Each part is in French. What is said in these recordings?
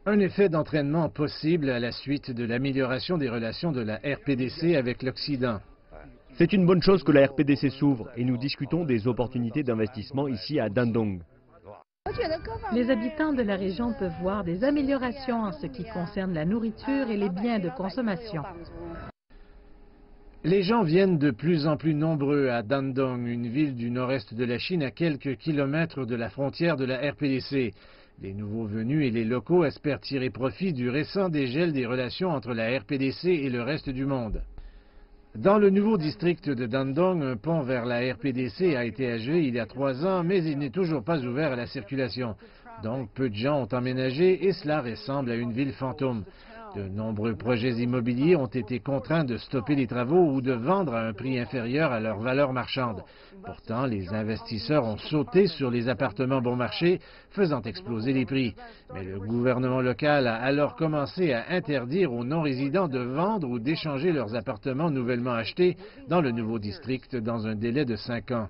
Un effet d'entraînement possible à la suite de l'amélioration des relations de la RPDC avec l'Occident. C'est une bonne chose que la RPDC s'ouvre et nous discutons des opportunités d'investissement ici à Dandong. Les habitants de la région peuvent voir des améliorations en ce qui concerne la nourriture et les biens de consommation. Les gens viennent de plus en plus nombreux à Dandong, une ville du nord-est de la Chine à quelques kilomètres de la frontière de la RPDC. Les nouveaux venus et les locaux espèrent tirer profit du récent dégel des relations entre la RPDC et le reste du monde. Dans le nouveau district de Dandong, un pont vers la RPDC a été achevé il y a 3 ans, mais il n'est toujours pas ouvert à la circulation. Donc, peu de gens ont emménagé et cela ressemble à une ville fantôme. De nombreux projets immobiliers ont été contraints de stopper les travaux ou de vendre à un prix inférieur à leur valeur marchande. Pourtant, les investisseurs ont sauté sur les appartements bon marché, faisant exploser les prix. Mais le gouvernement local a alors commencé à interdire aux non-résidents de vendre ou d'échanger leurs appartements nouvellement achetés dans le nouveau district dans un délai de 5 ans.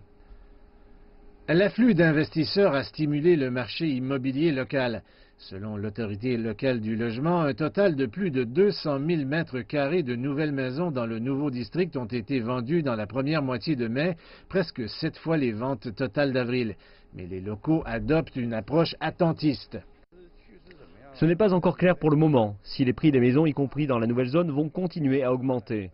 L'afflux d'investisseurs a stimulé le marché immobilier local. Selon l'autorité locale du logement, un total de plus de 200 000 mètres carrés de nouvelles maisons dans le nouveau district ont été vendus dans la première moitié de mai, presque 7 fois les ventes totales d'avril. Mais les locaux adoptent une approche attentiste. Ce n'est pas encore clair pour le moment si les prix des maisons, y compris dans la nouvelle zone, vont continuer à augmenter.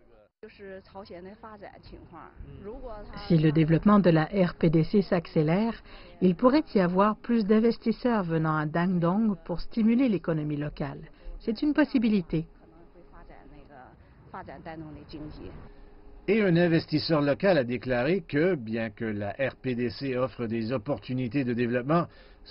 Si le développement de la RPDC s'accélère, il pourrait y avoir plus d'investisseurs venant à Dandong pour stimuler l'économie locale. C'est une possibilité. Et un investisseur local a déclaré que, bien que la RPDC offre des opportunités de développement,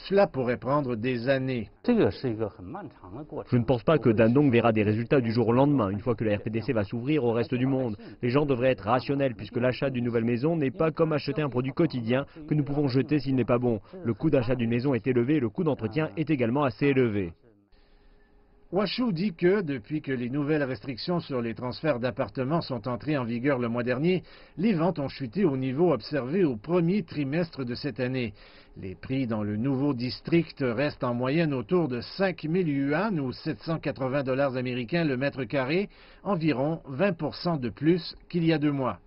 cela pourrait prendre des années. Je ne pense pas que Dandong verra des résultats du jour au lendemain, une fois que la RPDC va s'ouvrir au reste du monde. Les gens devraient être rationnels, puisque l'achat d'une nouvelle maison n'est pas comme acheter un produit quotidien que nous pouvons jeter s'il n'est pas bon. Le coût d'achat d'une maison est élevé et le coût d'entretien est également assez élevé. Washu dit que, depuis que les nouvelles restrictions sur les transferts d'appartements sont entrées en vigueur le mois dernier, les ventes ont chuté au niveau observé au premier trimestre de cette année. Les prix dans le nouveau district restent en moyenne autour de 5 000 yuan ou 780 $ américains le mètre carré, environ 20% de plus qu'il y a 2 mois.